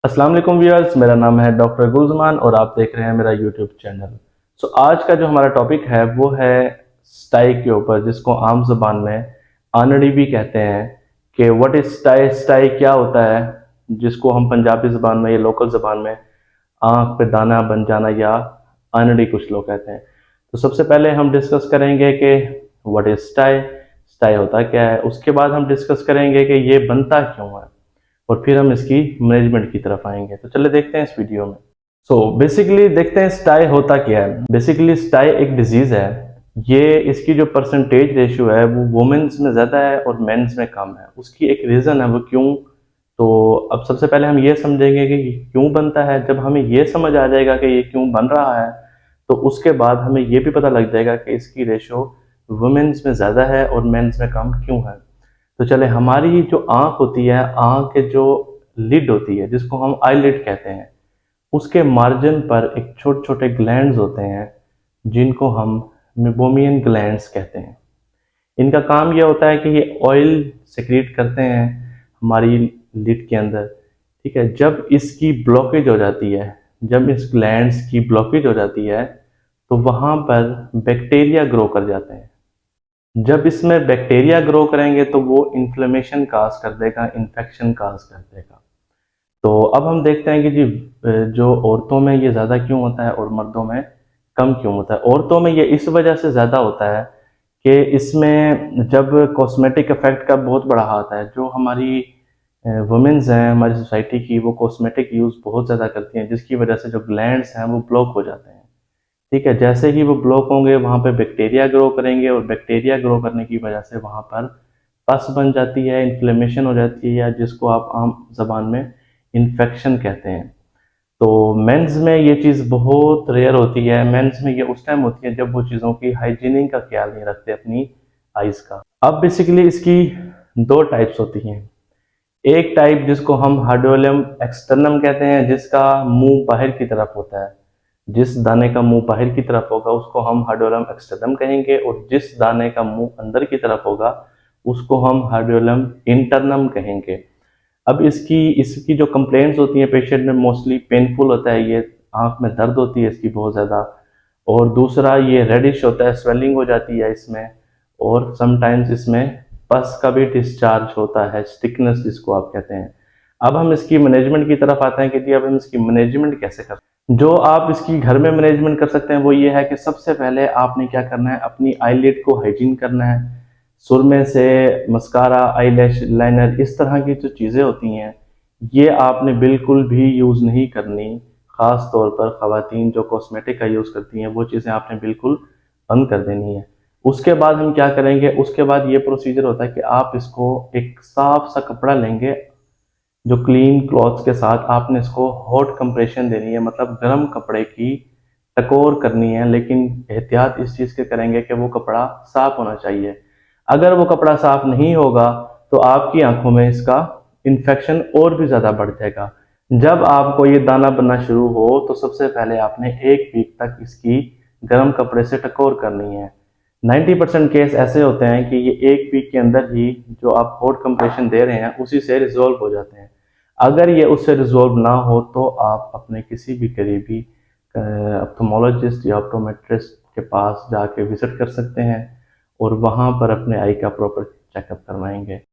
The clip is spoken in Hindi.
अस्सलाम वालेकुम व्यूअर्स, मेरा नाम है डॉक्टर गुलजमान और आप देख रहे हैं मेरा यूट्यूब चैनल। आज का जो हमारा टॉपिक है वो है स्टाई के ऊपर, जिसको आम ज़बान में आनड़ी भी कहते हैं। कि व्हाट इज़ स्टाई, स्टाई क्या होता है, जिसको हम पंजाबी ज़बान में या लोकल ज़बान में आँख पे दाना बन जाना या आनड़ी कुछ लोग कहते हैं। तो सबसे पहले हम डिस्कस करेंगे कि व्हाट इज़ स्टाई, स्टाई होता क्या है। उसके बाद हम डिस्कस करेंगे कि ये बनता क्यों है और फिर हम इसकी मैनेजमेंट की तरफ आएंगे। तो चलिए देखते हैं इस वीडियो में। बेसिकली देखते हैं स्टाई होता क्या है। बेसिकली स्टाई एक डिजीज है। ये इसकी जो परसेंटेज रेशियो है वो वुमेन्स में ज़्यादा है और मेंस में कम है। उसकी एक रीज़न है, वो क्यों। तो अब सबसे पहले हम ये समझेंगे कि ये क्यों बनता है। जब हमें ये समझ आ जाएगा कि ये क्यों बन रहा है, तो उसके बाद हमें ये भी पता लग जाएगा कि इसकी रेशियो वुमेन्स में ज़्यादा है और मेंस में कम क्यों है। तो चले, हमारी जो आँख होती है, आँख के जो लिड होती है जिसको हम आईलिड कहते हैं, उसके मार्जिन पर एक छोटे छोटे ग्लैंड्स होते हैं जिनको हम मेबोमियन ग्लैंड्स कहते हैं। इनका काम यह होता है कि ये ऑयल सेक्रेट करते हैं हमारी लिड के अंदर। ठीक है, जब इसकी ब्लॉकेज हो जाती है, जब इस ग्लैंड्स की ब्लॉकेज हो जाती है, तो वहाँ पर बैक्टीरिया ग्रो कर जाते हैं। जब इसमें बैक्टीरिया ग्रो करेंगे तो वो इन्फ्लेमेशन काज कर देगा, इन्फेक्शन काज कर देगा। तो अब हम देखते हैं कि जी जो औरतों में ये ज़्यादा क्यों होता है और मर्दों में कम क्यों होता है। औरतों में ये इस वजह से ज़्यादा होता है कि इसमें जब कॉस्मेटिक इफेक्ट का बहुत बड़ा हाथ है। जो हमारी वुमेन्स हैं हमारी सोसाइटी की, वो कॉस्मेटिक यूज़ बहुत ज़्यादा करती हैं, जिसकी वजह से जो ग्लैंड्स हैं वो ब्लॉक हो जाते हैं। ठीक है, जैसे ही वो ब्लॉक होंगे वहाँ पे बैक्टीरिया ग्रो करेंगे और बैक्टीरिया ग्रो करने की वजह से वहाँ पर पस बन जाती है, इन्फ्लेमेशन हो जाती है, या जिसको आप आम जबान में इन्फेक्शन कहते हैं। तो मेंस में ये चीज़ बहुत रेयर होती है। मेंस में ये उस टाइम होती है जब वो चीज़ों की हाइजीनिंग का ख्याल नहीं रखते अपनी आइज़ का। अब बेसिकली इसकी दो टाइप्स होती हैं। एक टाइप जिसको हम हार्डोलियम एक्सटर्नम कहते हैं, जिसका मुंह बाहर की तरफ होता है। जिस दाने का मुंह बाहर की तरफ होगा उसको हम हार्डोलम एक्सटर्नम कहेंगे, और जिस दाने का मुंह अंदर की तरफ होगा उसको हम हार्डोलम इंटरनम कहेंगे। अब इसकी इसकी जो कंप्लेंट्स होती हैं पेशेंट में, मोस्टली पेनफुल होता है, ये आंख में दर्द होती है इसकी बहुत ज़्यादा। और दूसरा ये रेडिश होता है, स्वेलिंग हो जाती है इसमें। और समटाइम्स इसमें पस का भी डिस्चार्ज होता है, स्टिकनेस जिसको आप कहते हैं। अब हम इसकी मैनेजमेंट की तरफ आते हैं कि जी अब हम इसकी मैनेजमेंट कैसे कर। जो आप इसकी घर में मैनेजमेंट कर सकते हैं वो ये है कि सबसे पहले आपने क्या करना है, अपनी आईलिड को हाइजीन करना है। सुरमे से मस्कारा, आईलैश लाइनर, इस तरह की जो चीज़ें होती हैं ये आपने बिल्कुल भी यूज़ नहीं करनी। ख़ास तौर पर ख़वातीन जो कॉस्मेटिक का यूज़ करती हैं वो चीज़ें आपने बिल्कुल बंद कर देनी है। उसके बाद हम क्या करेंगे, उसके बाद ये प्रोसीजर होता है कि आप इसको एक साफ सा कपड़ा लेंगे, जो क्लीन क्लॉथ्स के साथ आपने इसको हॉट कंप्रेशन देनी है, मतलब गर्म कपड़े की टकोर करनी है। लेकिन एहतियात इस चीज़ के करेंगे कि वो कपड़ा साफ होना चाहिए। अगर वो कपड़ा साफ नहीं होगा तो आपकी आंखों में इसका इन्फेक्शन और भी ज़्यादा बढ़ जाएगा। जब आपको ये दाना बनना शुरू हो तो सबसे पहले आपने 1 वीक तक इसकी गर्म कपड़े से टकोर करनी है। 90% केस ऐसे होते हैं कि ये 1 वीक के अंदर ही जो आप हॉट कंप्रेशन दे रहे हैं उसी से रिजॉल्व हो जाते हैं। अगर ये उससे रिजॉल्व ना हो तो आप अपने किसी भी करीबी ऑप्थोमोलॉजिस्ट या ऑप्टोमेट्रिस्ट के पास जाके विजिट कर सकते हैं और वहाँ पर अपने आई का प्रॉपर चेकअप करवाएंगे।